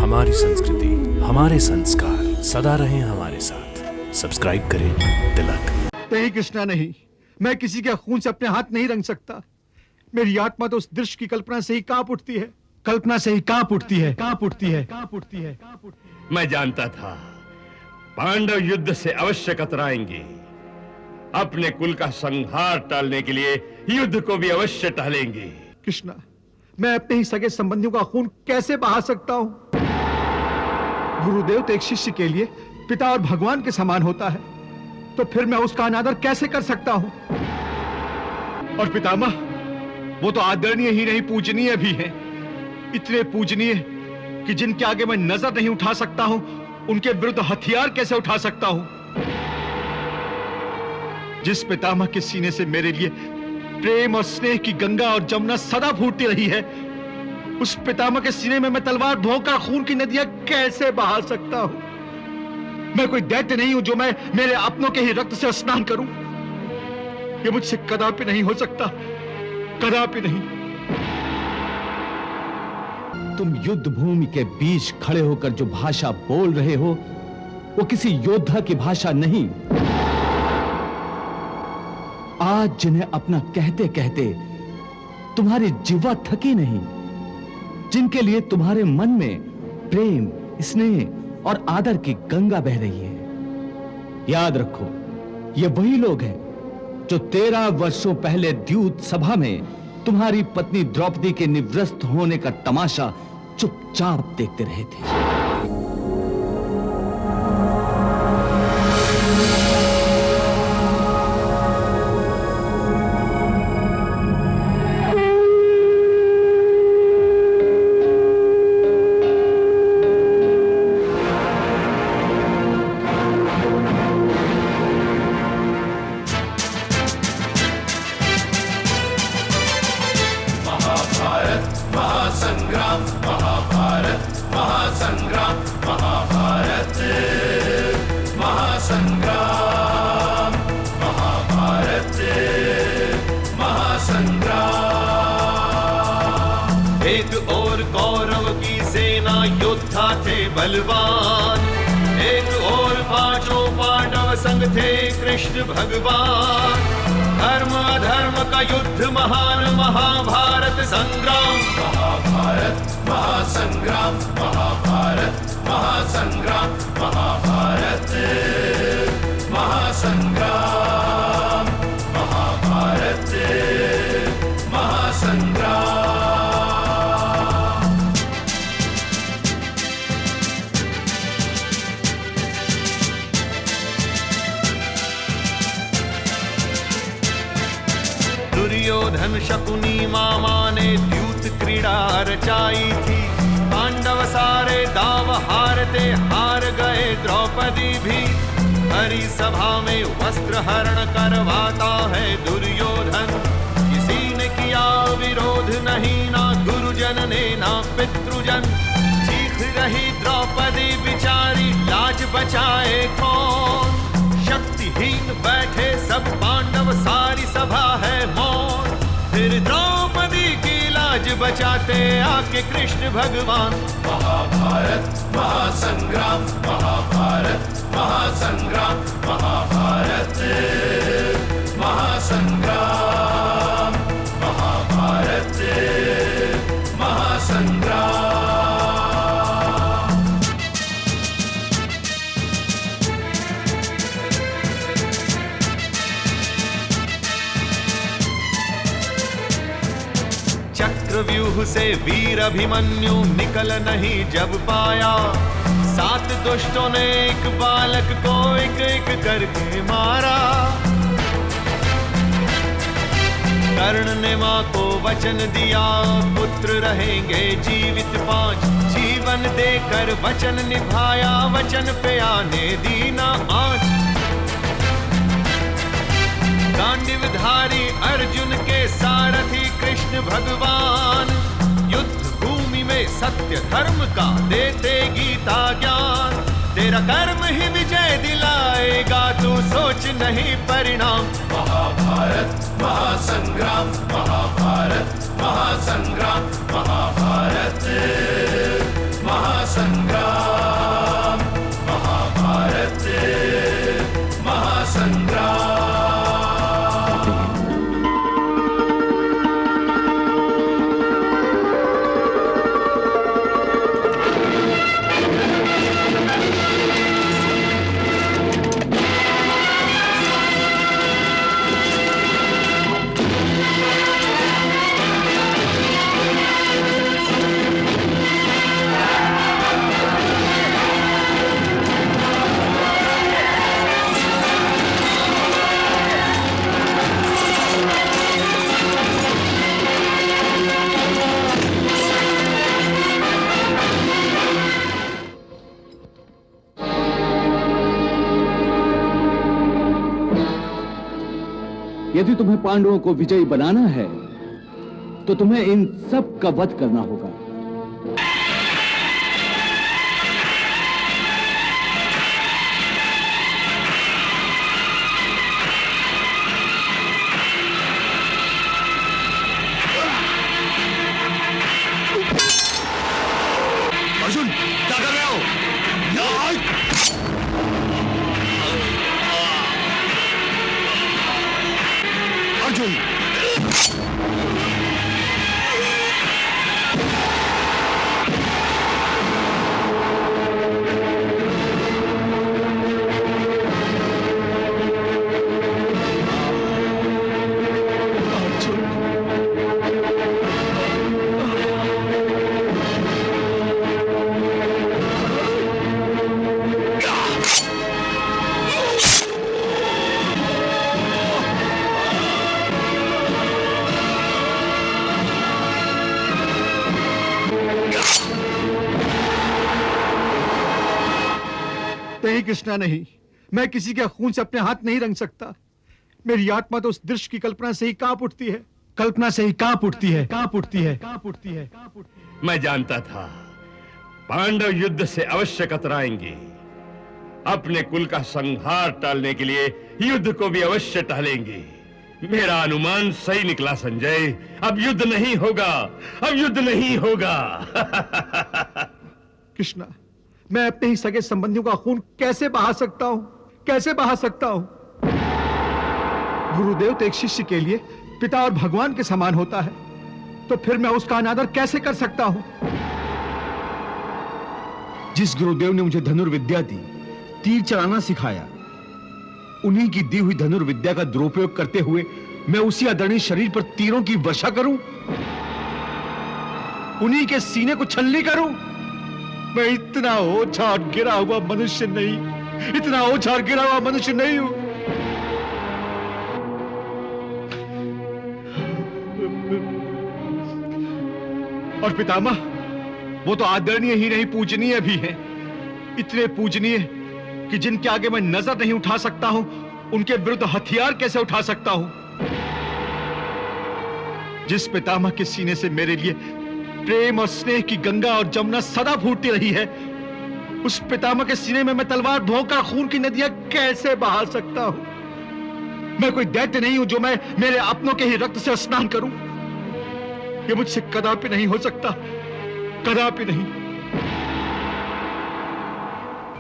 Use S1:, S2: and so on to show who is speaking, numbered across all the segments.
S1: हमारी संस्कृति, हमारे संस्कार सदा रहें हमारे साथ। सब्सक्राइब करें तिलक।
S2: नहीं कृष्णा नहीं, मैं किसी के खून से अपने हाथ नहीं रंग सकता। मेरी आत्मा तो उस दृश्य की कल्पना से ही कांप उठती है, कल्पना से ही कांप उठती है, कांप उठती है, कांप उठती है, कांप उठती है।
S3: मैं जानता था पांडव युद्ध से अवश्य कतराएंगे। अपने कुल का संहार टालने के लिए युद्ध को भी अवश्य टालेंगे।
S2: कृष्णा, मैं अपने ही सगे संबंधियों का खून कैसे बहा सकता हूं? गुरुदेव तो एक शिष्य के लिए पिता और भगवान के समान होता है, तो फिर मैं उसका अनादर कैसे कर सकता हूं? और पितामह, वो तो आदरणीय ही नहीं पूजनीय भी हैं। इतने पूजनीय कि जिनके आगे मैं नजर नहीं उठा सकता हूं, उनके विरुद्ध हथियार कैसे उठा सकता हूं? जिस पितामह के सीने से मेरे लिए प्रेम और स्नेह की गंगा और जमुना सदा फूटती रही है, उस पितामह के सीने में मैं तलवार धोकर खून की नदियां कैसे बहा सकता हूं? मैं कोई दैत्य नहीं हूं जो मैं मेरे अपनों के ही रक्त से स्नान करूं। ये मुझसे कदापि नहीं हो सकता, कदापि नहीं।
S4: तुम युद्ध भूमि के बीच खड़े होकर जो भाषा बोल रहे हो, वो किसी योद्धा की भाषा नहीं। आज जिन्हें अपना कहते कहते तुम्हारी जिह्वा थकी नहीं, जिनके लिए तुम्हारे मन में प्रेम, स्नेह और आदर की गंगा बह रही है, याद रखो, ये वही लोग हैं जो 13 वर्षों पहले द्यूत सभा में तुम्हारी पत्नी द्रौपदी के निवृत्त होने का तमाशा चुपचाप देखते रहे थे।
S5: बलवान, एक और 5 पांडव संग थे कृष्ण भगवान। धर्म अधर्म का युद्ध महान, महाभारत संग्राम। महाभारत महासंग्राम, महाभारत महासंग्राम, महाभारत महासंग्राम, महाभारत महासंग्राम। दुर्योधन शकुनी मामा ने द्यूत क्रीड़ा रचाई थी। पांडव सारे दाव हारते हार गए, द्रौपदी भी। हरी सभा में वस्त्र हरण करवाता है दुर्योधन। किसी ने किया विरोध नहीं, ना गुरुजन ने ना पितृजन। चीख रही द्रौपदी बिचारी, लाज बचाए कौन? शक्तिहीन बैठे सब पांडव, सारी सभा है मौन। फिर द्रौपदी की लाज बचाते आके कृष्ण भगवान। महाभारत महासंग्राम, महाभारत महासंग्राम, महाभारत महासंग्राम, महाभारत महासंग्राम। चक्रव्यूह से वीर अभिमन्यु निकल नहीं जब पाया। 7 दुष्टों ने एक बालक को एक एक करके मारा। कर्ण ने मां को वचन दिया, पुत्र रहेंगे जीवित 5। जीवन देकर वचन निभाया, वचन पे आने दी ना आँच। गांडीवधारी अर्जुन के सारथी कृष्ण भगवान। युद्ध भूमि में सत्य धर्म का देते गीता ज्ञान। तेरा कर्म ही विजय दिलाएगा, तू सोच नहीं परिणाम। महाभारत महासंग्राम, महाभारत महासंग्राम, महाभारत महासंग्राम।
S1: महासंग्राम महाभारत महासंग्राम।
S4: यदि तुम्हें पांडवों को विजयी बनाना है तो तुम्हें इन सब का वध करना होगा।
S2: अर्जुन क्या कर रहे हो? अर्जुन नहीं कृष्णा नहीं, मैं किसी के खून से अपने हाथ नहीं रंग सकता। मेरी आत्मा तो उस दृश्य की कल्पना से ही कांप उठती है, कल्पना से ही कांप उठती है, कांप उठती है, कांप उठती है, कांप उठती है।
S3: मैं जानता था पांडव युद्ध से अवश्य कतराएंगे। अपने कुल का संहार टालने के लिए युद्ध को भी अवश्य टालेंगे। मेरा अनुमान सही निकला संजय। अब युद्ध नहीं होगा, अब युद्ध नहीं होगा।
S2: कृष्णा, मैं अपने ही सगे संबंधियों का खून कैसे बहा सकता हूं, कैसे बहा सकता हूं? गुरुदेव तो एक शिष्य के लिए पिता और भगवान के समान होता है, तो फिर मैं उसका अनादर कैसे कर सकता हूं? जिस गुरुदेव ने मुझे धनुर्विद्या दी, तीर चलाना सिखाया, उन्हीं की दी हुई धनुर्विद्या का दुरुपयोग करते हुए मैं उसी आदरणीय शरीर पर तीरों की वर्षा करूं, उन्हीं के सीने को छलनी करूं? मैं इतना ओछा और गिरा हुआ मनुष्य नहीं, इतना ओछा और गिरा हुआ मनुष्य नहीं हूं। और पितामह, वो तो आदरणीय ही नहीं पूजनीय भी हैं। इतने पूजनीय कि जिनके आगे मैं नजर नहीं उठा सकता हूं, उनके विरुद्ध हथियार कैसे उठा सकता हूं? जिस पितामह के सीने से मेरे लिए प्रेम और स्नेह की गंगा और जमुना सदा फूटती रही है, उस पितामह के सीने में मैं तलवार भोंकर खून की नदियां कैसे बहा सकता हूं? मैं कोई दैत्य नहीं हूं जो मैं मेरे अपनों के ही रक्त से स्नान करूं। ये मुझसे कदापि नहीं हो सकता, कदापि नहीं।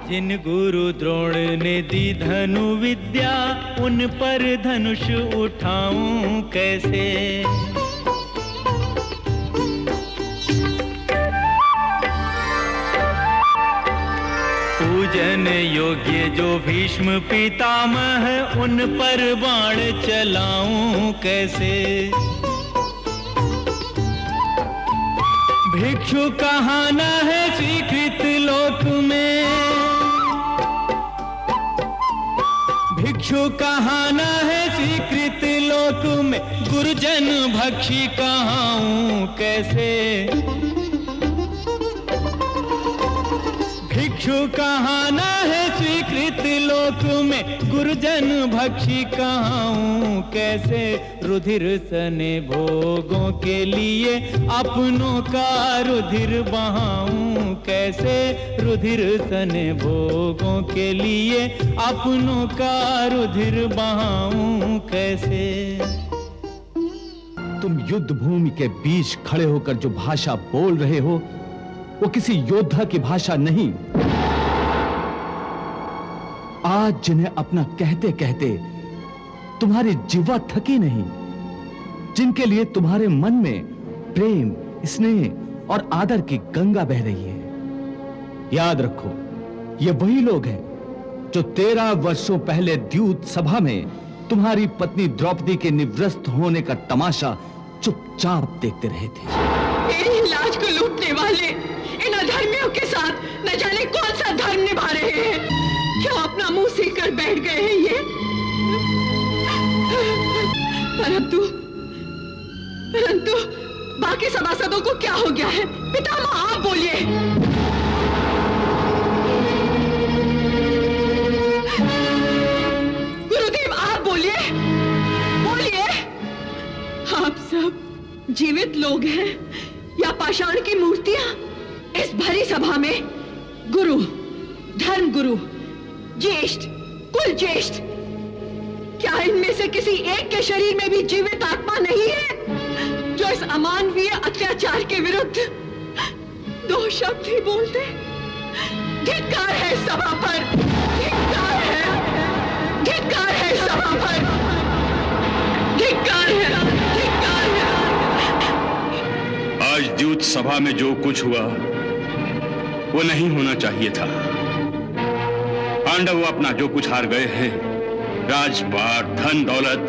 S6: जिन गुरु द्रोण ने दी धनु विद्या, उन पर धनुष उठाऊं कैसे? पूजन योग्य जो भीष्म पितामह, उन पर बाण चलाऊं कैसे? भिक्षु कहाना है स्वीकृत लोक में, भिक्षु कहाना है स्वीकृत लोक में, गुरुजन भक्षी कहाऊं कैसे? भिक्षु कहाना है स्वीकृत लोक में, गुरुजन भक्षी कहाऊं कैसे? रुधिर सने भोगों के लिए अपनों का रुधिर बहाऊं कैसे? रुधिर सने भोगों के लिए अपनों का रुधिर बहाऊं कैसे?
S4: तुम युद्ध भूमि के बीच खड़े होकर जो भाषा बोल रहे हो, वो किसी योद्धा की भाषा नहीं। आज जिन्हें अपना कहते कहते तुम्हारी जिह्वा थकी नहीं, जिनके लिए तुम्हारे मन में प्रेम, स्नेह और आदर की गंगा बह रही है, याद रखो, ये वही लोग हैं जो 13 वर्षों पहले द्यूत सभा में तुम्हारी पत्नी द्रौपदी के निवृत्त होने का तमाशा चुपचाप देखते रहे थे।
S7: मेरी लाज को लूटने वाले इन अधर्मियों के साथ न जाने कौन सा धर्म निभा रहे हैं। क्या अपना मुंह सील कर बैठ गए हैं ये? परंतु बाकी सभासदों को क्या हो गया है? पितामह आप बोलिए। गुरुदेव आप बोलिए, बोलिए। आप सब जीवित लोग हैं या पाषाण की मूर्तियां? इस भरी सभा में गुरु, धर्म गुरु, ज्येष्ठ, कुल ज्येष्ठ, क्या इनमें से किसी एक के शरीर में भी जीवित आत्मा नहीं है जो इस अमानवीय अत्याचार के विरुद्ध 2 शब्द ही बोलते? धिक्कार है सभा पर, धिक्कार है, धिक्कार है सभा पर, धिक्कार है, धिक्कार है।
S3: आज द्यूत सभा में जो कुछ हुआ वो नहीं होना चाहिए था। पांडव अपना जो कुछ हार गए हैं, राजपाट, धन दौलत,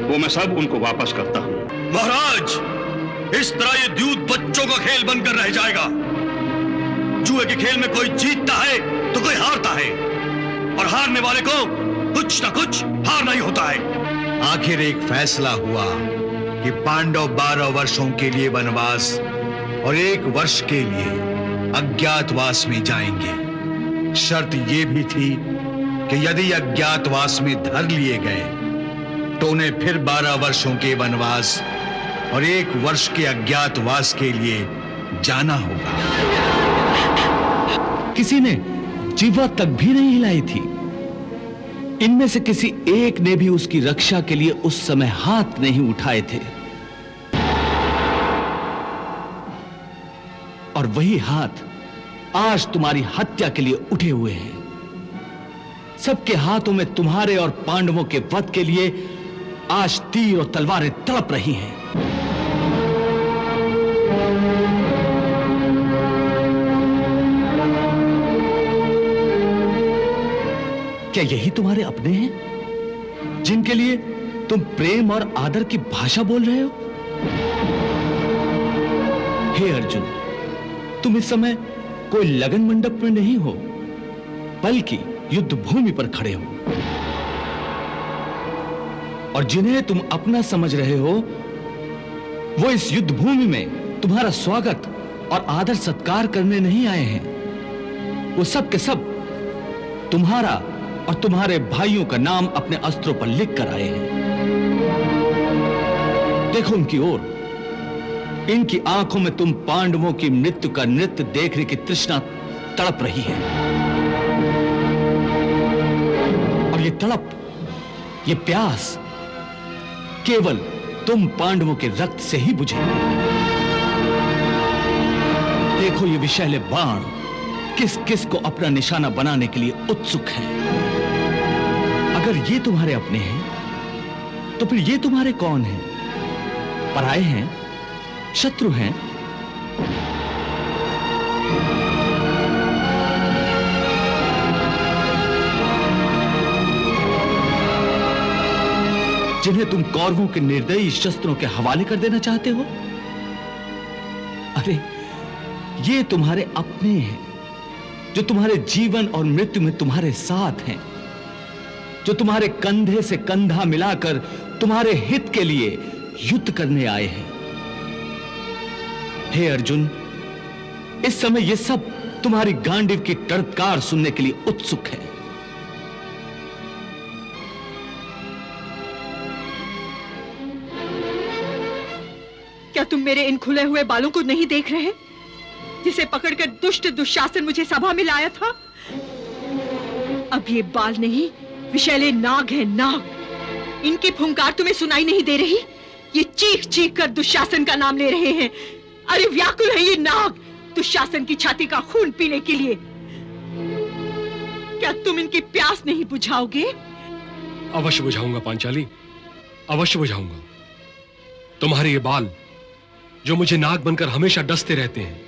S3: वो मैं सब उनको वापस करता हूं।
S2: महाराज, इस तरह ये द्यूत बच्चों का खेल बनकर रह जाएगा। जुए के खेल में कोई जीतता है तो कोई हारता है, और हारने वाले को कुछ ना कुछ हारना ही होता है।
S8: आखिर एक फैसला हुआ कि पांडव 12 वर्षों के लिए वनवास और 1 वर्ष के लिए अज्ञातवास में जाएंगे। शर्त यह भी थी कि यदि अज्ञातवास में धर लिए गए तो उन्हें फिर 12 वर्षों के वनवास और 1 वर्ष के अज्ञातवास के लिए जाना होगा।
S4: किसी ने जिह्वा तक भी नहीं हिलाई थी। इनमें से किसी एक ने भी उसकी रक्षा के लिए उस समय हाथ नहीं उठाए थे, और वही हाथ आज तुम्हारी हत्या के लिए उठे हुए हैं। सबके हाथों में तुम्हारे और पांडवों के वध के लिए आज तीर और तलवारें तड़प रही हैं। क्या यही तुम्हारे अपने हैं जिनके लिए तुम प्रेम और आदर की भाषा बोल रहे हो? हे अर्जुन, तुम इस समय कोई लगन मंडप में नहीं हो, बल्कि युद्ध भूमि पर खड़े हो, और जिन्हें तुम अपना समझ रहे हो वो इस युद्ध भूमि में तुम्हारा स्वागत और आदर सत्कार करने नहीं आए हैं। वो सब के सब तुम्हारा और तुम्हारे भाइयों का नाम अपने अस्त्रों पर लिख कर आए हैं। देखो उनकी ओर, इनकी आंखों में तुम पांडवों की मृत्यु का नृत्य देखने की तृष्णा तड़प रही है, और ये तड़प, ये प्यास केवल तुम पांडवों के रक्त से ही बुझे। देखो ये विषैले बाण किस किस को अपना निशाना बनाने के लिए उत्सुक हैं। अगर ये तुम्हारे अपने हैं तो फिर ये तुम्हारे कौन हैं? पराये हैं, शत्रु हैं? जिन्हें तुम कौरवों के निर्दयी शस्त्रों के हवाले कर देना चाहते हो? अरे ये तुम्हारे अपने हैं, जो तुम्हारे जीवन और मृत्यु में तुम्हारे साथ हैं, जो तुम्हारे कंधे से कंधा मिलाकर तुम्हारे हित के लिए युद्ध करने आए हैं। हे अर्जुन, इस समय ये सब तुम्हारी गांडीव की टड़कार सुनने के लिए उत्सुक है।
S7: क्या तुम मेरे इन खुले हुए बालों को नहीं देख रहे, जिसे पकड़कर दुष्ट दुशासन मुझे सभा में लाया था? अब ये बाल नहीं, विषैले नाग हैं, नाग। इनकी फुंकार तुम्हें सुनाई नहीं दे रही? ये चीख चीख कर दुशासन का नाम ले रहे हैं। अरे व्याकुल है ये नाग, दुशासन की छाती का खून पीने के लिए। क्या तुम इनकी प्यास नहीं बुझाओगे?
S9: अवश्य बुझाऊंगा पांचाली, अवश्य बुझाऊंगा। तुम्हारे ये बाल जो मुझे नाग बनकर हमेशा डसते रहते हैं,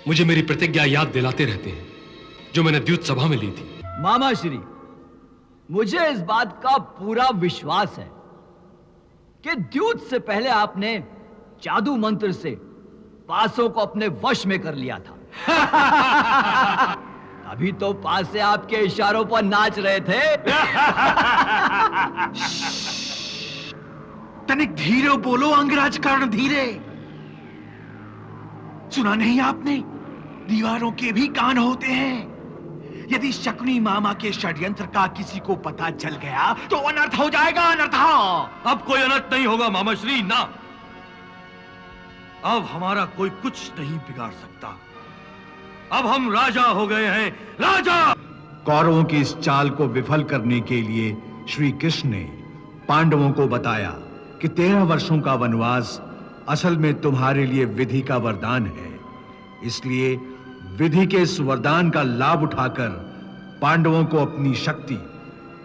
S9: मुझे मेरी प्रतिज्ञा याद दिलाते रहते हैं जो मैंने द्यूत सभा में ली थी।
S10: मामा श्री, मुझे इस बात का पूरा विश्वास है कि द्यूत से पहले आपने जादू मंत्र से पासों को अपने वश में कर लिया था। अभी तो पास से आपके इशारों पर नाच रहे थे।
S2: तनिक धीरे बोलो अंगराज कर्ण, धीरे। सुना नहीं आपने? दीवारों के भी कान होते हैं। यदि शकुनी मामा के षड्यंत्र का किसी को पता चल गया तो अनर्थ हो जाएगा, अनर्थ।
S3: अब कोई अनर्थ नहीं होगा मामा श्री, ना। अब हमारा कोई कुछ नहीं बिगाड़ सकता। अब हम राजा हो गए हैं, राजा।
S8: कौरवों की इस चाल को विफल करने के लिए श्री कृष्ण ने पांडवों को बताया कि 13 वर्षों का वनवास असल में तुम्हारे लिए विधि का वरदान है। इसलिए विधि के इस वरदान का लाभ उठाकर पांडवों को अपनी शक्ति,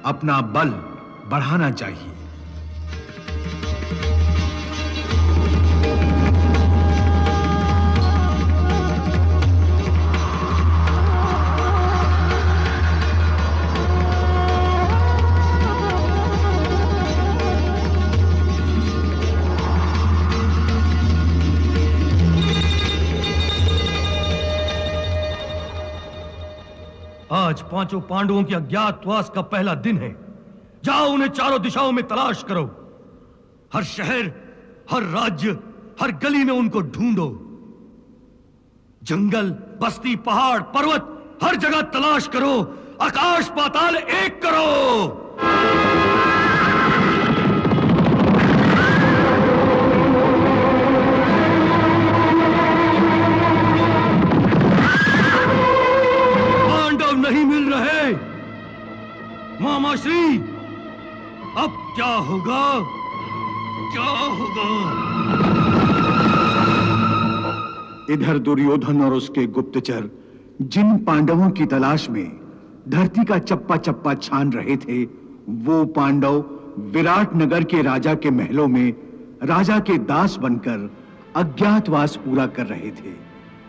S8: अपना बल बढ़ाना चाहिए।
S3: आज पांचों पांडवों के अज्ञातवास का पहला दिन है। जाओ उन्हें चारों दिशाओं में तलाश करो। हर शहर, हर राज्य, हर गली में उनको ढूंढो। जंगल, बस्ती, पहाड़, पर्वत, हर जगह तलाश करो। आकाश पाताल एक करो। नहीं मिल रहे। मामा श्री, अब क्या होगा? क्या होगा?
S8: इधर दुर्योधन और उसके गुप्तचर जिन पांडवों की तलाश में धरती का चप्पा चप्पा छान रहे थे, वो पांडव विराट नगर के राजा के महलों में राजा के दास बनकर अज्ञातवास पूरा कर रहे थे।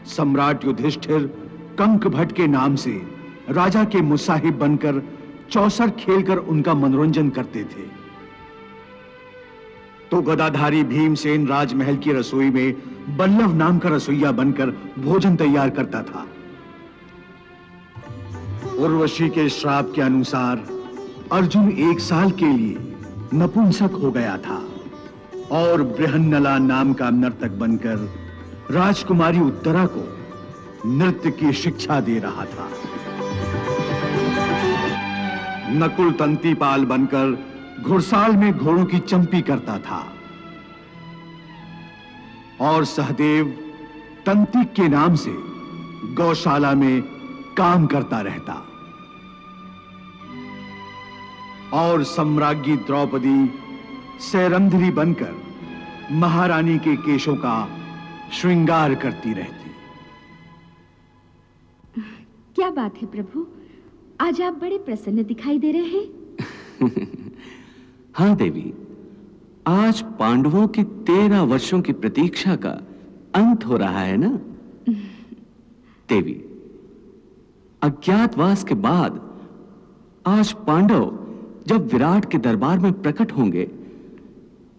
S8: सम्राट युधिष्ठिर कंक भट्ट के नाम से राजा के मुसाहिब बनकर चौसर खेलकर उनका मनोरंजन करते थे, तो गदाधारी भीमसेन राजमहल की रसोई में बल्लभ नाम का रसोइया बनकर भोजन तैयार करता था। उर्वशी के श्राप के अनुसार अर्जुन 1 साल के लिए नपुंसक हो गया था और बृहन्नला नाम का नर्तक बनकर राजकुमारी उत्तरा को नृत्य की शिक्षा दे रहा था। नकुल तंतीपाल बनकर घुड़साल में घोड़ों की चंपी करता था और सहदेव तंतिक के नाम से गौशाला में काम करता रहता और सम्राज्ञी द्रौपदी सैरंध्री बनकर महारानी के केशों का श्रृंगार करती रहती।
S11: क्या बात है प्रभु, आज आप बड़े प्रसन्न दिखाई दे रहे हैं।
S4: हाँ देवी, आज पांडवों की 13 वर्षों की प्रतीक्षा का अंत हो रहा है ना। देवी, अज्ञातवास के बाद आज पांडव जब विराट के दरबार में प्रकट होंगे,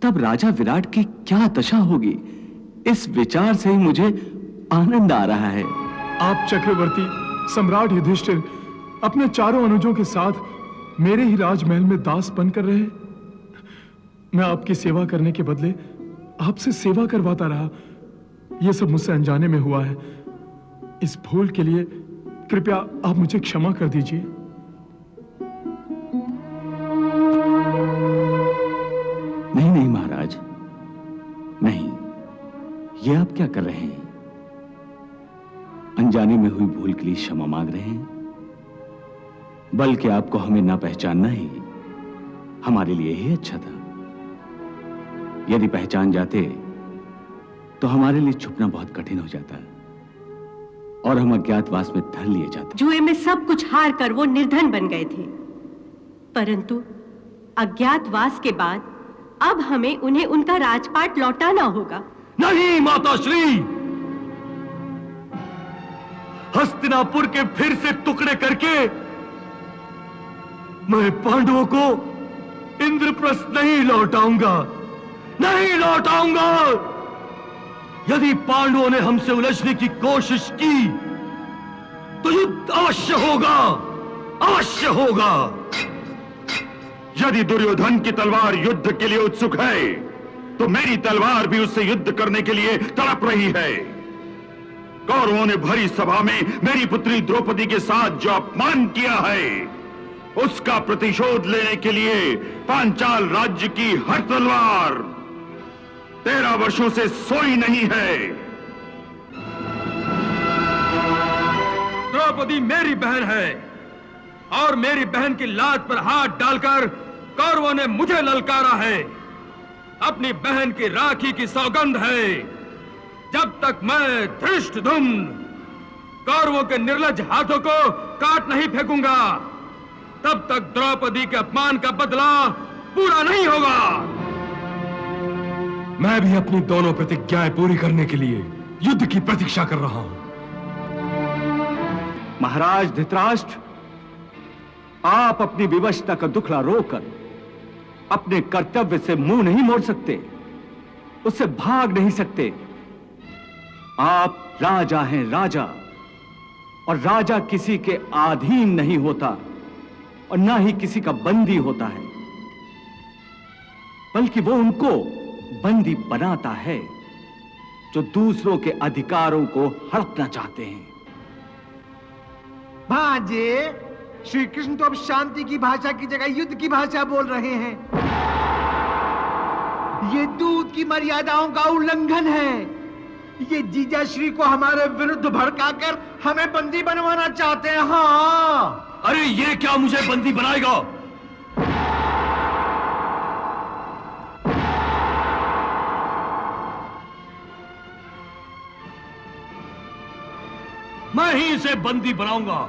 S4: तब राजा विराट की क्या दशा होगी, इस विचार से ही मुझे आनंद आ रहा है।
S12: आप चक्रवर्ती सम्राट युधिष्ठिर अपने चारों अनुजों के साथ मेरे ही राजमहल में दास बनकर रहे। मैं आपकी सेवा करने के बदले आपसे सेवा करवाता रहा। यह सब मुझसे अनजाने में हुआ है। इस भूल के लिए कृपया आप मुझे क्षमा कर दीजिए।
S4: नहीं महाराज, नहीं। ये आप क्या कर रहे हैं? अनजाने में हुई भूल के लिए क्षमा मांग रहे हैं, बल्कि आपको हमें ना पहचानना ही हमारे लिए ही अच्छा था। यदि पहचान जाते तो हमारे लिए छुपना बहुत कठिन हो जाता। और हम अज्ञातवास में धर लिए जाते।
S13: जुए में सब कुछ हार कर वो निर्धन बन गए थे, परंतु अज्ञातवास के बाद अब हमें उन्हें उनका राजपाट लौटाना होगा।
S10: नहीं माताश्री, हस्तिनापुर के फिर से टुकड़े करके मैं पांडवों को इंद्रप्रस्थ नहीं लौटाऊंगा, नहीं लौटाऊंगा। यदि पांडवों ने हमसे उलझने की कोशिश की तो युद्ध अवश्य होगा, अवश्य होगा।
S3: यदि दुर्योधन की तलवार युद्ध के लिए उत्सुक है तो मेरी तलवार भी उससे युद्ध करने के लिए तड़प रही है। कौरवों ने भरी सभा में मेरी पुत्री द्रौपदी के साथ जो अपमान किया है उसका प्रतिशोध लेने के लिए पांचाल राज्य की हर तलवार 13 वर्षों से सोई नहीं है।
S14: द्रौपदी मेरी बहन है और मेरी बहन की लात पर हाथ डालकर कौरवों ने मुझे ललकारा है। अपनी बहन की राखी की सौगंध है, जब तक मैं धृष्टद्युम्न कौरवों के निर्लज हाथों को काट नहीं फेंकूंगा तब तक द्रौपदी के अपमान का बदला पूरा नहीं होगा।
S9: मैं भी अपनी दोनों प्रतिज्ञाएं पूरी करने के लिए युद्ध की प्रतीक्षा कर रहा हूं।
S4: महाराज धृतराष्ट्र, आप अपनी विवशता का दुखड़ा रोककर अपने कर्तव्य से मुंह नहीं मोड़ सकते, उससे भाग नहीं सकते। आप राजा हैं, राजा, और राजा किसी के अधीन नहीं होता और ना ही किसी का बंदी होता है, बल्कि वो उनको बंदी बनाता है जो दूसरों के अधिकारों को हड़पना चाहते हैं।
S15: भांजे, श्री कृष्ण तो अब शांति की भाषा की जगह युद्ध की भाषा बोल रहे हैं। ये दूत की मर्यादाओं का उल्लंघन है। ये जीजा श्री को हमारे विरुद्ध भड़काकर हमें बंदी बनवाना चाहते हैं। हाँ,
S10: अरे ये क्या मुझे बंदी बनाएगा? मैं ही इसे बंदी बनाऊंगा।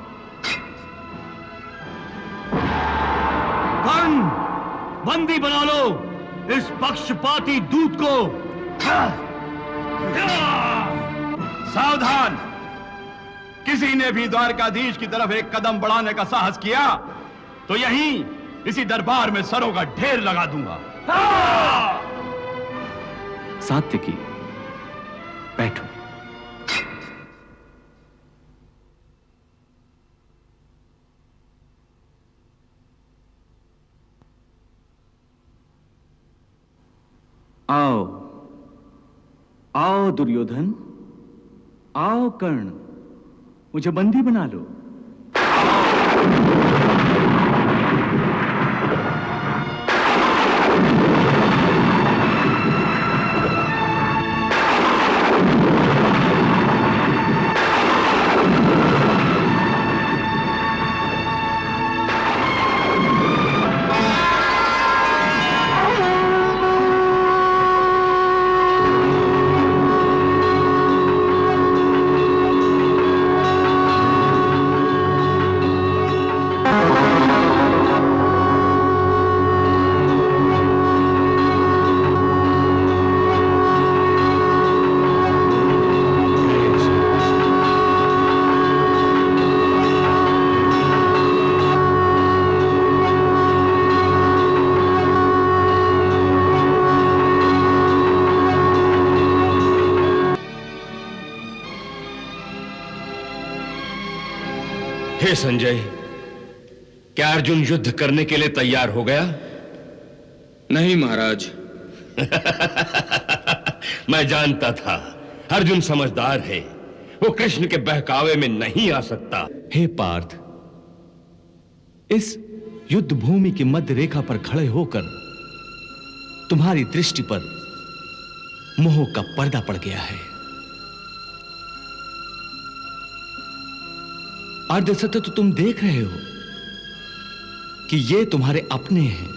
S10: कर्ण, बंदी बना लो इस पक्षपाती दूत को।
S14: सावधान! किसी ने भी द्वारकाधीश की तरफ एक कदम बढ़ाने का साहस किया तो यहीं इसी दरबार में सरों का ढेर लगा दूंगा।
S4: सात्यकी, बैठो। आओ आओ दुर्योधन, आओ कर्ण, मुझे बंदी बना लो।
S3: हे संजय, क्या अर्जुन युद्ध करने के लिए तैयार हो गया?
S16: नहीं महाराज।
S3: मैं जानता था अर्जुन समझदार है, वो कृष्ण के बहकावे में नहीं आ सकता।
S4: हे पार्थ, इस युद्ध भूमि की मध्य रेखा पर खड़े होकर तुम्हारी दृष्टि पर मोह का पर्दा पड़ गया है। अर्धसत्य तो तुम देख रहे हो कि ये तुम्हारे अपने हैं,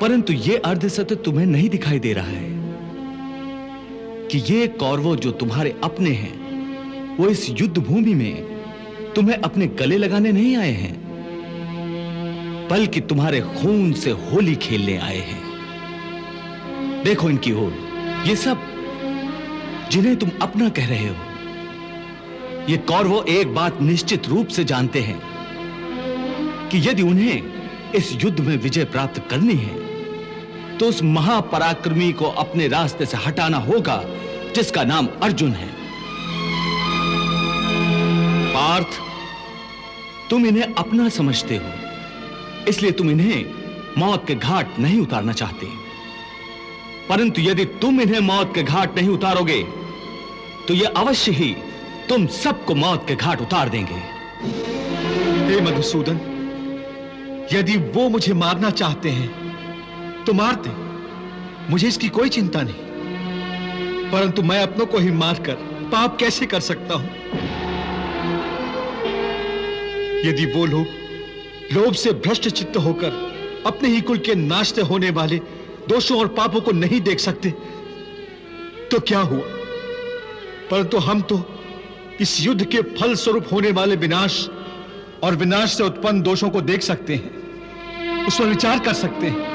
S4: परंतु ये अर्धसत्य तुम्हें नहीं दिखाई दे रहा है कि ये कौरवों जो तुम्हारे अपने हैं वो इस युद्ध भूमि में तुम्हें अपने गले लगाने नहीं आए हैं, बल्कि तुम्हारे खून से होली खेलने आए हैं। देखो इनकी ओर, ये सब जिन्हें तुम अपना कह रहे हो, ये कौरव एक बात निश्चित रूप से जानते हैं कि यदि उन्हें इस युद्ध में विजय प्राप्त करनी है तो उस महापराक्रमी को अपने रास्ते से हटाना होगा जिसका नाम अर्जुन है। पार्थ, तुम इन्हें अपना समझते हो, इसलिए तुम इन्हें मौत के घाट नहीं उतारना चाहते। परंतु यदि तुम इन्हें मौत के घाट नहीं उतारोगे तो ये अवश्य ही तुम सबको मौत के घाट उतार देंगे।
S2: हे मधुसूदन, यदि वो मुझे मारना चाहते हैं तो मार दे, मुझे इसकी कोई चिंता नहीं। परंतु मैं अपनों को ही मारकर पाप कैसे कर सकता हूं? यदि वो लोग लोभ से भ्रष्ट चित्त होकर अपने ही कुल के नाश से होने वाले दोषों और पापों को नहीं देख सकते तो क्या हुआ? परंतु हम तो इस युद्ध के फल स्वरूप होने वाले विनाश और विनाश से उत्पन्न दोषों को देख सकते हैं, उस पर विचार कर सकते हैं।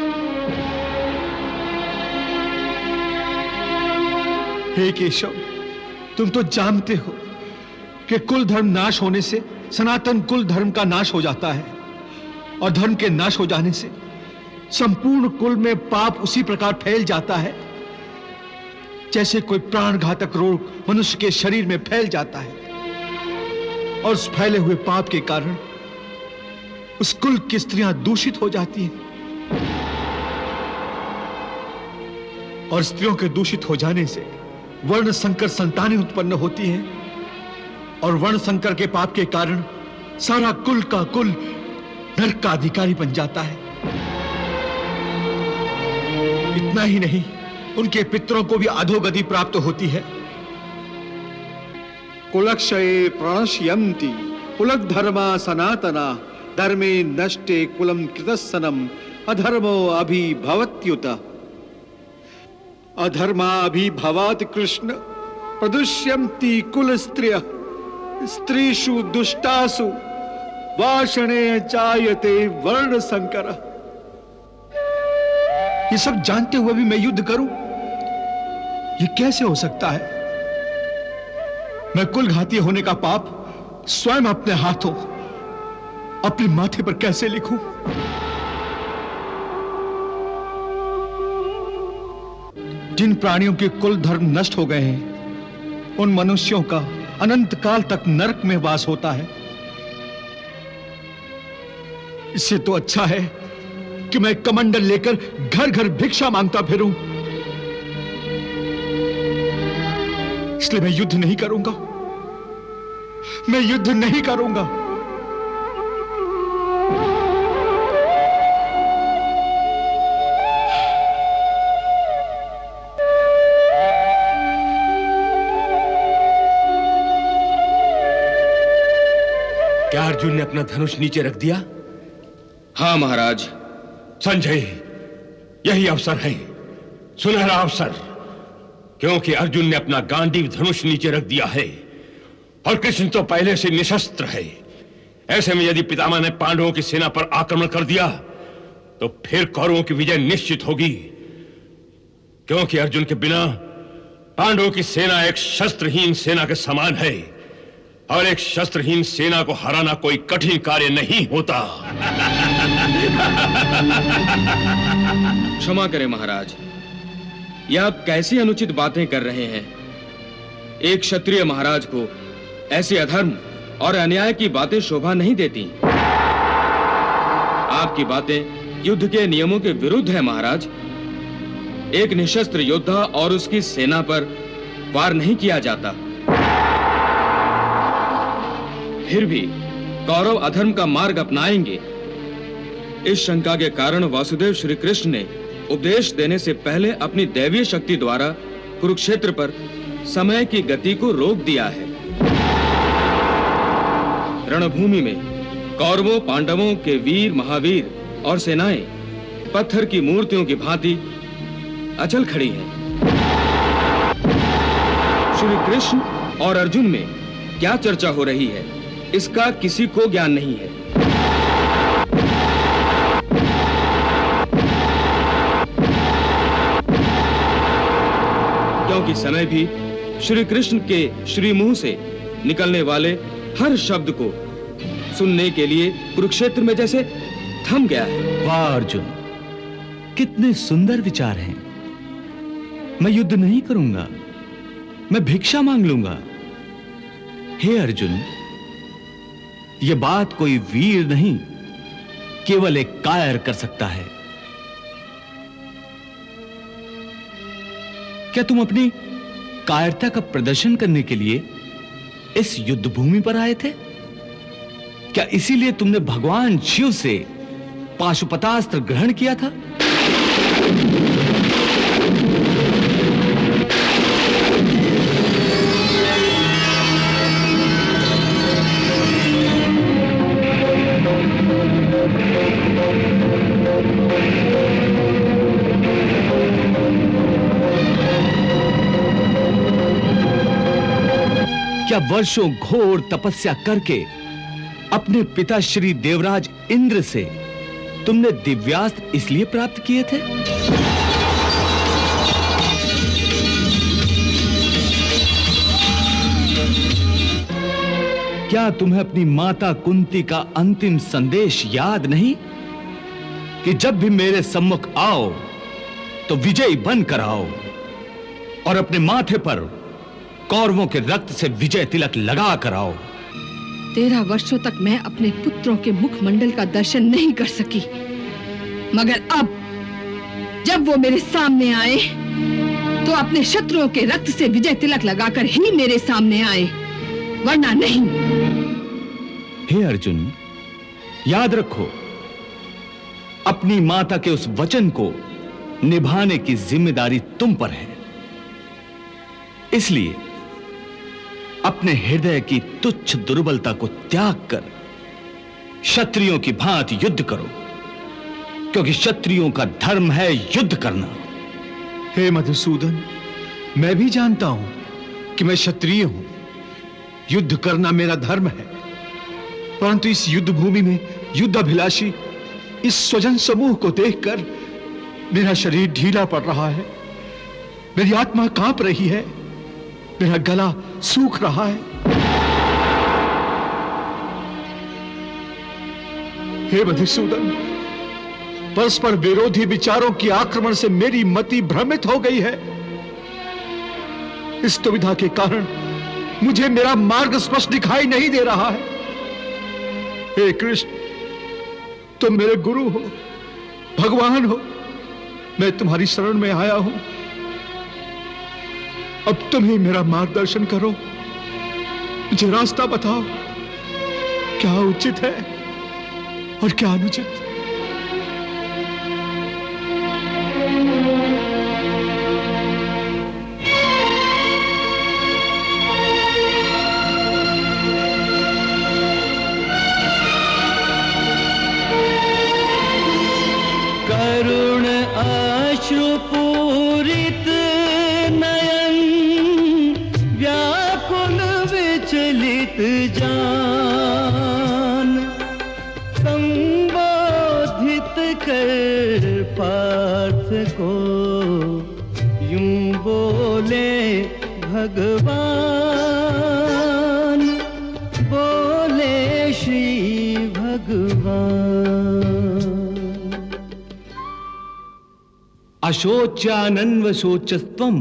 S2: हे केशव, तुम तो जानते हो कि कुल धर्म नाश होने से सनातन कुल धर्म का नाश हो जाता है, और धर्म के नाश हो जाने से संपूर्ण कुल में पाप उसी प्रकार फैल जाता है जैसे कोई प्राणघातक रोग मनुष्य के शरीर में फैल जाता है। और उस फैले हुए पाप के कारण उस कुल की स्त्रियां दूषित हो जाती हैं, और स्त्रियों के दूषित हो जाने से वर्ण संकर संतानें उत्पन्न होती हैं, और वर्ण संकर के पाप के कारण सारा कुल का कुल नरक का अधिकारी बन जाता है। इतना ही नहीं, उनके पितरों को भी अधोगति प्राप्त होती है।
S15: कुलक्षये प्रणश्यन्ति कुलक धर्मा सनातना धर्मे नष्टे कुलम कृतस्सनम अधर्मो अभिभवत्युत। अधर्मा अभिभवात् कृष्ण प्रदुष्यन्ति कुल स्त्रियः स्त्रीषु दुष्टासु वाषणे जायते वर्ण संकरः।
S2: ये सब जानते हुए भी मैं युद्ध करूं, ये कैसे हो सकता है? मैं कुल घाती होने का पाप स्वयं अपने हाथों अपने माथे पर कैसे लिखूं? जिन प्राणियों के कुल धर्म नष्ट हो गए हैं, उन मनुष्यों का अनंत काल तक नरक में वास होता है। इससे तो अच्छा है कि मैं कमंडल लेकर घर घर भिक्षा मांगता फिरूं। इसलिए मैं युद्ध नहीं करूंगा, मैं युद्ध नहीं करूंगा।
S3: क्या अर्जुन ने अपना धनुष नीचे रख दिया?
S16: हाँ महाराज।
S3: संजय, यही अवसर है, सुनहरा अवसर, क्योंकि अर्जुन ने अपना गांडीव धनुष नीचे रख दिया है और कृष्ण तो पहले से निशस्त्र है। ऐसे में यदि पितामह ने पांडवों की सेना पर आक्रमण कर दिया तो फिर कौरवों की विजय निश्चित होगी, क्योंकि अर्जुन के बिना पांडवों की सेना एक शस्त्रहीन सेना के समान है, और एक शस्त्रहीन सेना को हराना कोई कठिन कार्य नहीं होता।
S16: क्षमा करें महाराज, यह आप कैसी अनुचित बातें कर रहे हैं? एक क्षत्रिय महाराज को ऐसे अधर्म और अन्याय की बातें शोभा नहीं देती। आपकी बातें युद्ध के नियमों के विरुद्ध है महाराज। एक निशस्त्र योद्धा और उसकी सेना पर वार नहीं किया जाता। फिर भी कौरव अधर्म का मार्ग अपनाएंगे, इस शंका के कारण वासुदेव श्री कृष्ण ने उपदेश देने से पहले अपनी दैवीय शक्ति द्वारा कुरुक्षेत्र पर समय की गति को रोक दिया है। रणभूमि में कौरवों पांडवों के वीर महावीर और सेनाएं पत्थर की मूर्तियों की भांति अचल खड़ी हैं। श्री कृष्ण और अर्जुन में क्या चर्चा हो रही है इसका किसी को ज्ञान नहीं है। क्योंकि समय भी श्री कृष्ण के श्री मुंह से निकलने वाले हर शब्द को सुनने के लिए कुरुक्षेत्र में जैसे थम गया है।
S4: वाह अर्जुन, कितने सुंदर विचार हैं। मैं युद्ध नहीं करूंगा, मैं भिक्षा मांग लूंगा। हे अर्जुन, यह बात कोई वीर नहीं, केवल एक कायर कर सकता है। क्या तुम अपनी कायरता का प्रदर्शन करने के लिए इस युद्ध भूमि पर आए थे? क्या इसीलिए तुमने भगवान शिव से पाशुपतास्त्र ग्रहण किया था? क्या वर्षों घोर तपस्या करके अपने पिता श्री देवराज इंद्र से तुमने दिव्यास्त्र इसलिए प्राप्त किए थे? क्या तुम्हें अपनी माता कुंती का अंतिम संदेश याद नहीं कि जब भी मेरे सम्मुख आओ तो विजयी बनकर आओ और अपने माथे पर कौरवों के रक्त से विजय तिलक लगा कर आओ।
S7: 13 वर्षों तक मैं अपने पुत्रों के मुखमंडल का दर्शन नहीं कर सकी, मगर अब जब वो मेरे सामने आए तो अपने शत्रुओं के रक्त से विजय तिलक लगाकर ही मेरे सामने आए, वरना नहीं।
S4: हे अर्जुन, याद रखो, अपनी माता के उस वचन को निभाने की जिम्मेदारी तुम पर है। इसलिए अपने हृदय की तुच्छ दुर्बलता को त्याग कर क्षत्रियों की भांति युद्ध करो, क्योंकि क्षत्रियों का धर्म है युद्ध करना।
S2: हे मधुसूदन, मैं भी जानता हूं कि मैं क्षत्रिय हूं, युद्ध करना मेरा धर्म है, परंतु इस युद्ध भूमि में युद्धाभिलाषी इस स्वजन समूह को देखकर मेरा शरीर ढीला पड़ रहा है, मेरी आत्मा कांप रही है, मेरा गला सूख रहा है। हे मधुसूदन, परस्पर विरोधी विचारों के आक्रमण से मेरी मति भ्रमित हो गई है। इस दुविधा के कारण मुझे मेरा मार्ग स्पष्ट दिखाई नहीं दे रहा है। हे कृष्ण, तुम मेरे गुरु हो, भगवान हो, मैं तुम्हारी शरण में आया हूं। अब तुम ही मेरा मार्गदर्शन करो, मुझे रास्ता बताओ, क्या उचित है और क्या अनुचित।
S6: करुण अश्रुपूरित नयन, व्याकुल विचलित जान, संबोधित कर पार्थ को यूं बोले भगवान, बोले श्री भगवान।
S4: अशोच्यानन्व शोचस्त्वं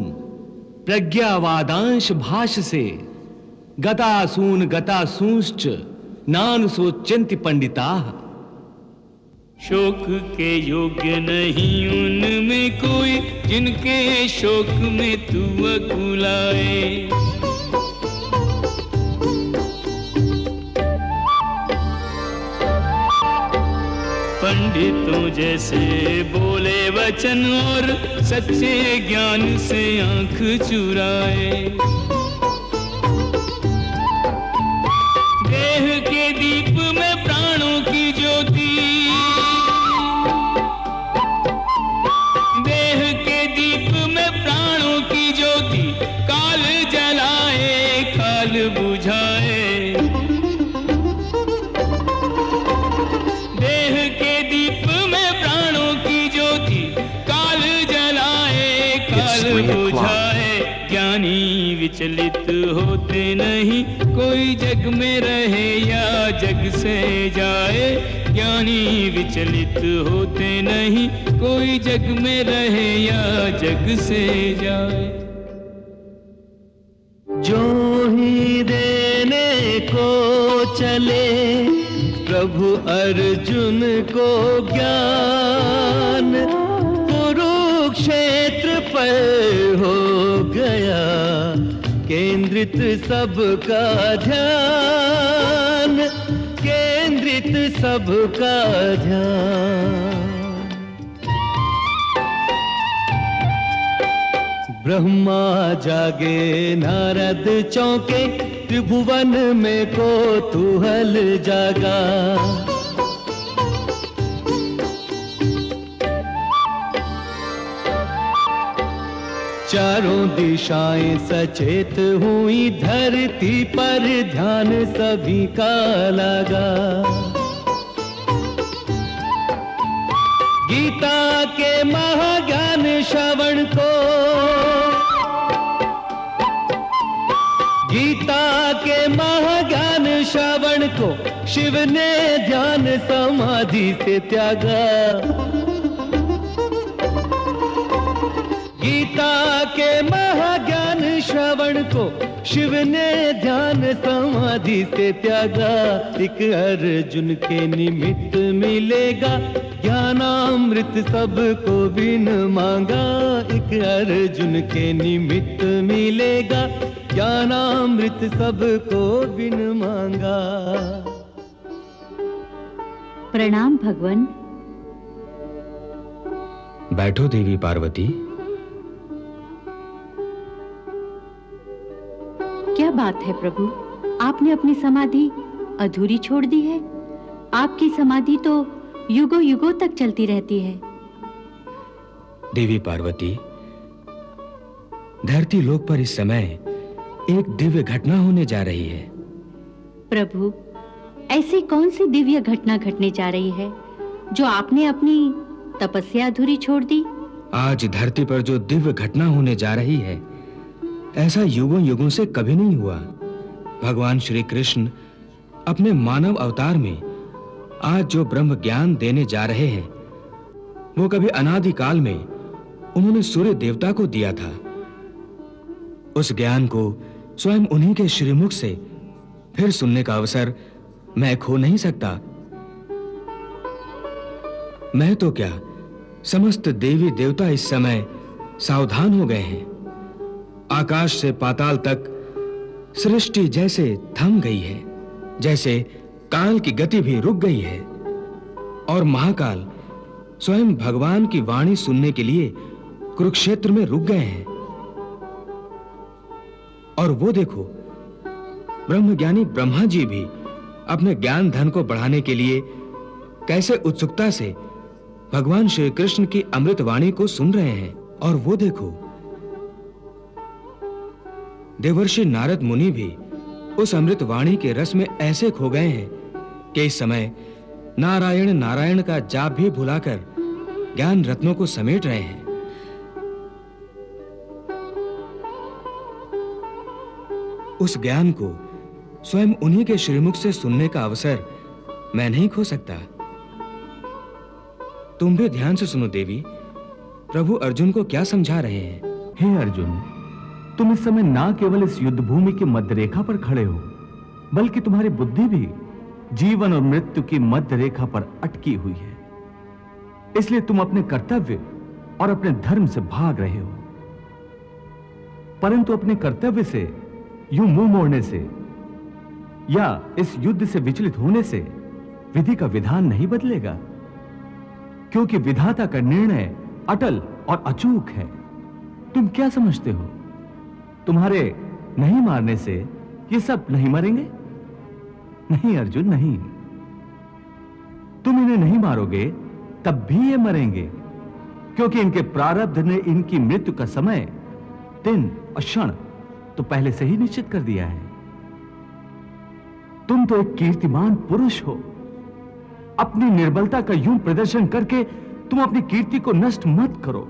S4: प्रज्ञावादांश भाष से गतासून गतासूंश्च नानुशोच्यन्ति पंडिताः।
S6: शोक के योग्य नहीं उनमें कोई, जिनके शोक में तू अकुलाए। पंडितों जैसे बोले वचन और सच्चे ज्ञान से आंख चुराए। देह के दीप में प्राणों की ज्योति, देह के दीप में प्राणों की ज्योति, काल जलाए काल बुझाए। विचलित होते नहीं, कोई जग में रहे या जग से जाए। ज्ञानी विचलित होते नहीं, कोई जग में रहे या जग से जाए।
S17: जो ही देने को चले प्रभु अर्जुन को ज्ञान, कुरुक्षेत्र पर हो गया केंद्रित सबका ध्यान, केंद्रित सबका ध्यान। ब्रह्मा जागे नारद चौंके, त्रिभुवन में कौतूहल जागा। चारों दिशाएं सचेत हुई, धरती पर ध्यान सभी का लगा। गीता के महाज्ञान श्रवण को, गीता के महाज्ञान श्रवण को शिव ने ध्यान समाधि से त्यागा। गीता के महाज्ञान श्रवण को शिव ने ध्यान समाधि से त्यागा। एक अर्जुन के निमित्त मिलेगा ज्ञानामृत सबको बिन मांगा। एक अर्जुन के निमित्त मिलेगा ज्ञानामृत सबको बिन मांगा।
S11: प्रणाम भगवान।
S16: बैठो देवी पार्वती।
S11: क्या बात है प्रभु, आपने अपनी समाधि अधूरी छोड़ दी है? आपकी समाधि तो युगों युगों तक चलती रहती है।
S16: देवी पार्वती, धरती लोक पर इस समय एक दिव्य घटना होने जा रही है।
S11: प्रभु, ऐसी कौन सी दिव्य घटना घटने जा रही है जो आपने अपनी तपस्या अधूरी छोड़ दी?
S16: आज धरती पर जो दिव्य घटना होने जा रही है, ऐसा युगों युगों से कभी नहीं हुआ। भगवान श्री कृष्ण अपने मानव अवतार में आज जो ब्रह्म ज्ञान देने जा रहे हैं, वो कभी अनादिकाल में उन्होंने सूर्य देवता को दिया था। उस ज्ञान को स्वयं उन्हीं के श्रीमुख से फिर सुनने का अवसर मैं खो नहीं सकता। मैं तो क्या, समस्त देवी देवता इस समय सावधान हो गए हैं। आकाश से पाताल तक सृष्टि जैसे थम गई है, जैसे काल की गति भी रुक गई है। और महाकाल स्वयं भगवान की वाणी सुनने के लिए कुरुक्षेत्र में रुक गए हैं। और वो देखो, ब्रह्मज्ञानी ब्रह्मा जी भी अपने ज्ञान धन को बढ़ाने के लिए कैसे उत्सुकता से भगवान श्री कृष्ण की अमृत वाणी को सुन रहे हैं। और वो देखो, देवर्षि नारद मुनि भी उस अमृत वाणी के रस में ऐसे खो गए हैं कि इस समय नारायण नारायण का जाप भी भुलाकर ज्ञान रत्नों को समेट रहे हैं। उस ज्ञान को स्वयं उन्हीं के श्रीमुख से सुनने का अवसर मैं नहीं खो सकता। तुम भी ध्यान से सुनो देवी, प्रभु अर्जुन को क्या समझा रहे हैं।
S4: हे अर्जुन, तुम इस समय ना केवल इस युद्ध भूमि की मध्य रेखा पर खड़े हो, बल्कि तुम्हारी बुद्धि भी जीवन और मृत्यु की मध्य रेखा पर अटकी हुई है। इसलिए तुम अपने कर्तव्य और अपने धर्म से भाग रहे हो। परंतु अपने कर्तव्य से यूं मुंह मोड़ने से या इस युद्ध से विचलित होने से विधि का विधान नहीं बदलेगा, क्योंकि विधाता का निर्णय अटल और अचूक है। तुम क्या समझते हो, तुम्हारे नहीं मारने से ये सब नहीं मरेंगे? नहीं अर्जुन, नहीं। तुम इन्हें नहीं मारोगे तब भी ये मरेंगे, क्योंकि इनके प्रारब्ध ने इनकी मृत्यु का समय, दिन और क्षण तो पहले से ही निश्चित कर दिया है। तुम तो एक कीर्तिमान पुरुष हो। अपनी निर्बलता का यूं प्रदर्शन करके तुम अपनी कीर्ति को नष्ट मत करो।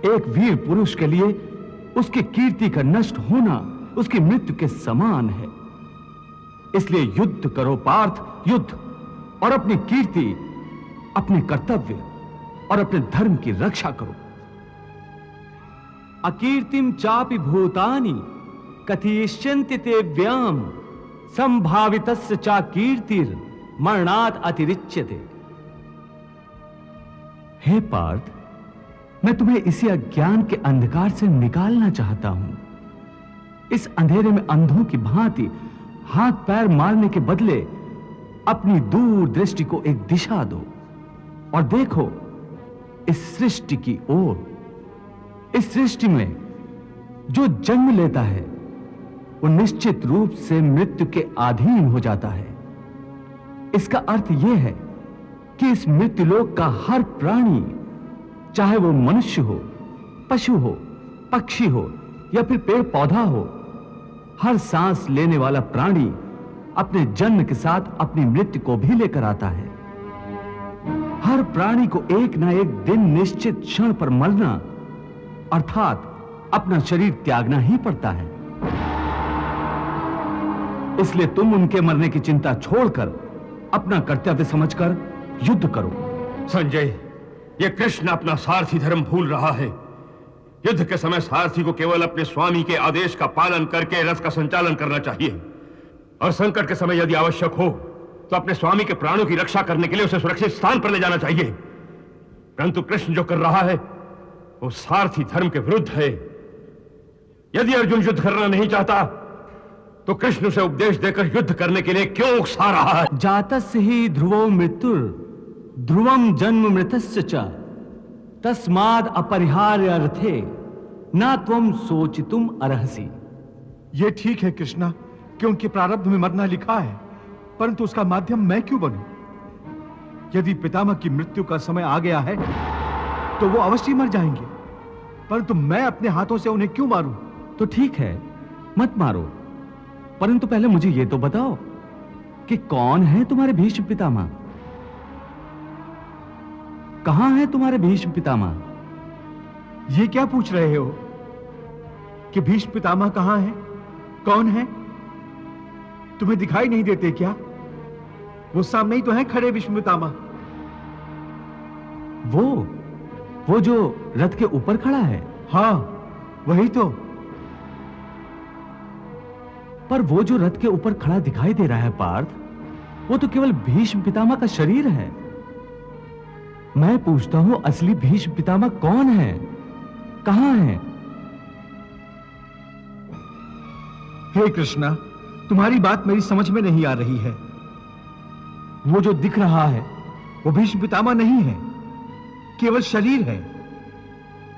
S4: एक वीर पुरुष के लिए उसकी कीर्ति का नष्ट होना उसकी मृत्यु के समान है। इसलिए युद्ध करो पार्थ, युद्ध, और अपनी कीर्ति, अपने कर्तव्य और अपने धर्म की रक्षा करो। अकीर्तिम चापि भूतानि कथयिष्यन्ति ते व्याम संभावितस्य चा कीर्तिर मरणात् अतिरिच्यते। हे पार्थ, मैं तुम्हें इसी अज्ञान के अंधकार से निकालना चाहता हूं। इस अंधेरे में अंधों की भांति हाथ पैर मारने के बदले अपनी दूर दृष्टि को एक दिशा दो और देखो इस सृष्टि की ओर। इस सृष्टि में जो जन्म लेता है वो निश्चित रूप से मृत्यु के अधीन हो जाता है। इसका अर्थ यह है कि इस मृत्युलोक का हर प्राणी, चाहे वो मनुष्य हो, पशु हो, पक्षी हो या फिर पेड़ पौधा हो, हर सांस लेने वाला प्राणी अपने जन्म के साथ अपनी मृत्यु को भी लेकर आता है। हर प्राणी को एक ना एक दिन निश्चित क्षण पर मरना अर्थात अपना शरीर त्यागना ही पड़ता है। इसलिए तुम उनके मरने की चिंता छोड़कर अपना कर्तव्य समझकर युद्ध करो।
S3: संजय, ये कृष्ण अपना सारथी धर्म भूल रहा है। युद्ध के समय सारथी को केवल अपने स्वामी के आदेश का पालन करके रथ का संचालन करना चाहिए और संकट के समय यदि आवश्यक हो तो अपने स्वामी के प्राणों की रक्षा करने के लिए उसे सुरक्षित स्थान पर ले जाना चाहिए। परंतु कृष्ण जो कर रहा है वो सारथी धर्म के विरुद्ध है। यदि अर्जुन युद्ध करना नहीं चाहता तो कृष्ण उसे उपदेश देकर युद्ध करने के लिए क्यों उकसा रहा है?
S4: जातस्य ही ध्रुवो मृत्युर ध्रुवम जन्म मृतस्य च तस्माद् अपरिहार्य अर्थे न त्वं सोचितुम अर्हसि।
S2: ये ठीक है कृष्णा कि उनके प्रारब्ध में मरना लिखा है, परंतु उसका माध्यम मैं क्यों बनूं? यदि पितामह की मृत्यु का समय आ गया है तो वो अवश्य मर जाएंगे, परंतु मैं अपने हाथों से उन्हें क्यों मारूं?
S4: तो ठीक है, मत मारो, परंतु पहले मुझे ये तो बताओ कि कौन है तुम्हारे भीष्म पितामह? कहां है तुम्हारे भीष्म पितामह?
S2: ये क्या पूछ रहे हो कि भीष्म पितामह कहां है, कौन है? तुम्हें दिखाई नहीं देते क्या? वो सामने ही तो हैं खड़े भीष्म पितामह।
S4: वो जो रथ के ऊपर खड़ा है?
S2: हाँ, वही तो।
S4: पर वो जो रथ के ऊपर खड़ा दिखाई दे रहा है पार्थ, वो तो केवल भीष्म पितामह का शरीर है। मैं पूछता हूं असली भीष्म पितामह कौन है, कहां है?
S2: हे कृष्णा, तुम्हारी बात मेरी समझ में नहीं आ रही है। वो जो दिख रहा है वो भीष्म पितामह नहीं है, केवल शरीर है।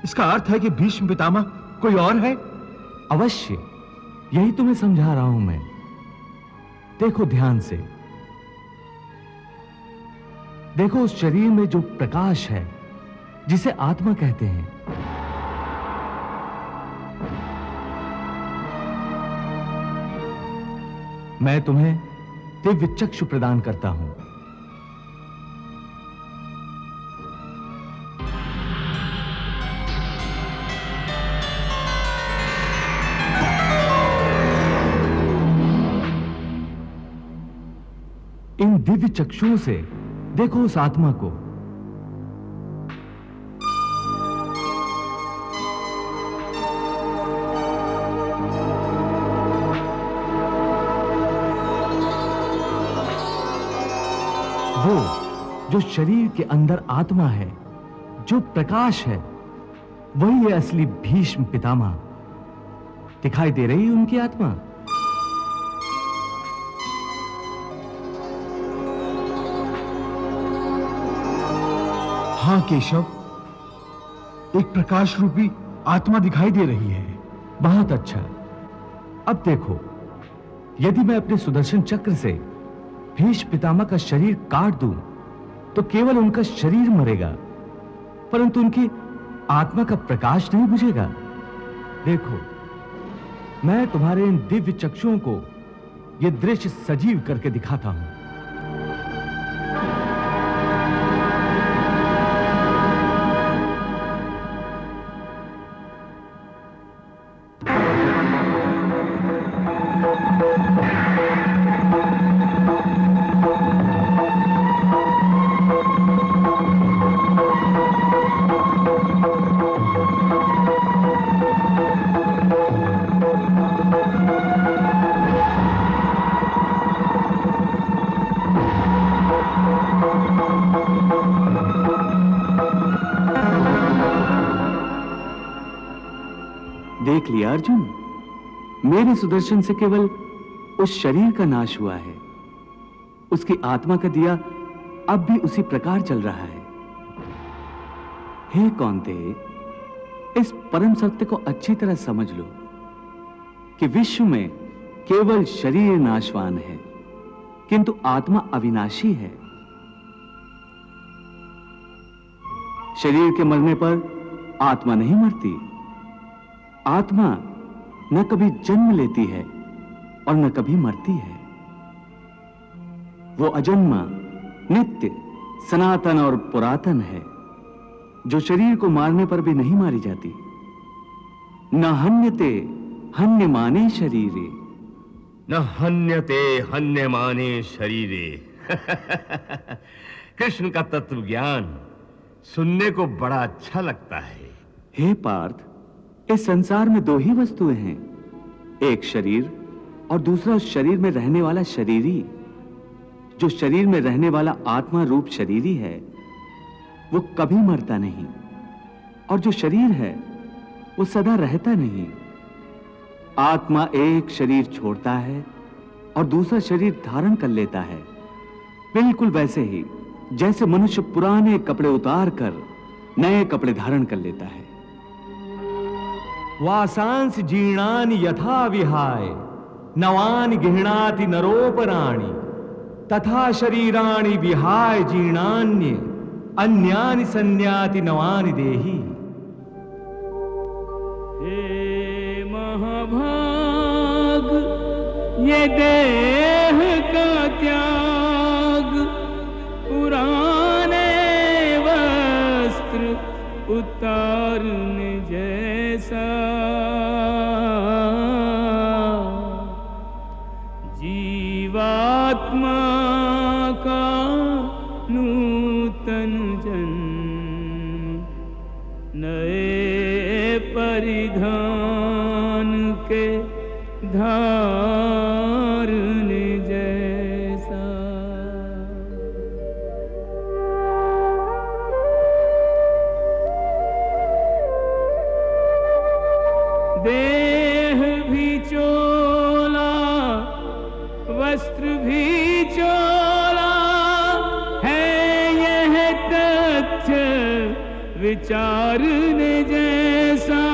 S2: इसका अर्थ है कि भीष्म पितामह कोई और है।
S4: अवश्य, यही तुम्हें समझा रहा हूं मैं। देखो ध्यान से, देखो उस शरीर में जो प्रकाश है जिसे आत्मा कहते हैं। मैं तुम्हें दिव्य चक्षु प्रदान करता हूं। इन दिव्य चक्षुओं से देखो उस आत्मा को। वो जो शरीर के अंदर आत्मा है, जो प्रकाश है, वही है असली भीष्म पितामह। दिखाई दे रही है उनकी आत्मा?
S2: हाँ केशव, एक प्रकाश रूपी आत्मा दिखाई दे रही है।
S4: बहुत अच्छा। अब देखो, यदि मैं अपने सुदर्शन चक्र से भीष्म पितामह का शरीर काट दूं तो केवल उनका शरीर मरेगा, परंतु उनकी आत्मा का प्रकाश नहीं बुझेगा। देखो, मैं तुम्हारे इन दिव्य चक्षुओं को यह दृश्य सजीव करके दिखाता हूं। देख लिया अर्जुन, मेरे सुदर्शन से केवल उस शरीर का नाश हुआ है, उसकी आत्मा का दिया अब भी उसी प्रकार चल रहा है। हे कौन्ते, इस परम सत्य को अच्छी तरह समझ लो कि विश्व में केवल शरीर नाशवान है, किंतु आत्मा अविनाशी है। शरीर के मरने पर आत्मा नहीं मरती। आत्मा न कभी जन्म लेती है और न कभी मरती है। वो अजन्मा, नित्य, सनातन और पुरातन है, जो शरीर को मारने पर भी नहीं मारी जाती। न हन्यते हन्यमाने शरीरे,
S3: न हन्यते हन्यमाने शरीरे। कृष्ण का तत्व ज्ञान सुनने को बड़ा अच्छा लगता है।
S4: हे पार्थ, इस संसार में दो ही वस्तुएं हैं, एक शरीर और दूसरा उस शरीर में रहने वाला शरीरी। जो शरीर में रहने वाला आत्मा रूप शरीरी है, वो कभी मरता नहीं, और जो शरीर है वो सदा रहता नहीं। आत्मा एक शरीर छोड़ता है और दूसरा शरीर धारण कर लेता है, बिल्कुल वैसे ही जैसे मनुष्य पुराने कपड़े उतार कर नए कपड़े धारण कर लेता है।
S17: वासांस जीर्णानि यथा विहाय नवानि गृह्णाति नरोपराणि तथा शरीराणि विहाय जीर्णान्य अन्यानि संन्याति नवानि देहि।
S6: हे महाभाग, ये देह का त्याग पुराने वस्त्र उतारने जैसा। जीवात्मा का नूतन जन्म नए परिधान के धारने जैसा। देह भी चोला, वस्त्र भी चोला है, यह तथ्य विचारने जैसा।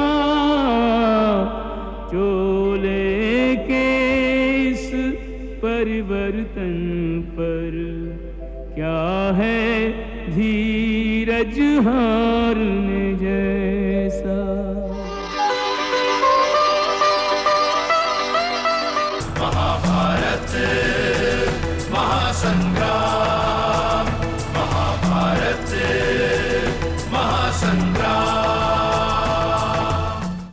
S6: चोले के इस परिवर्तन पर क्या है धीरज हारने जैसा।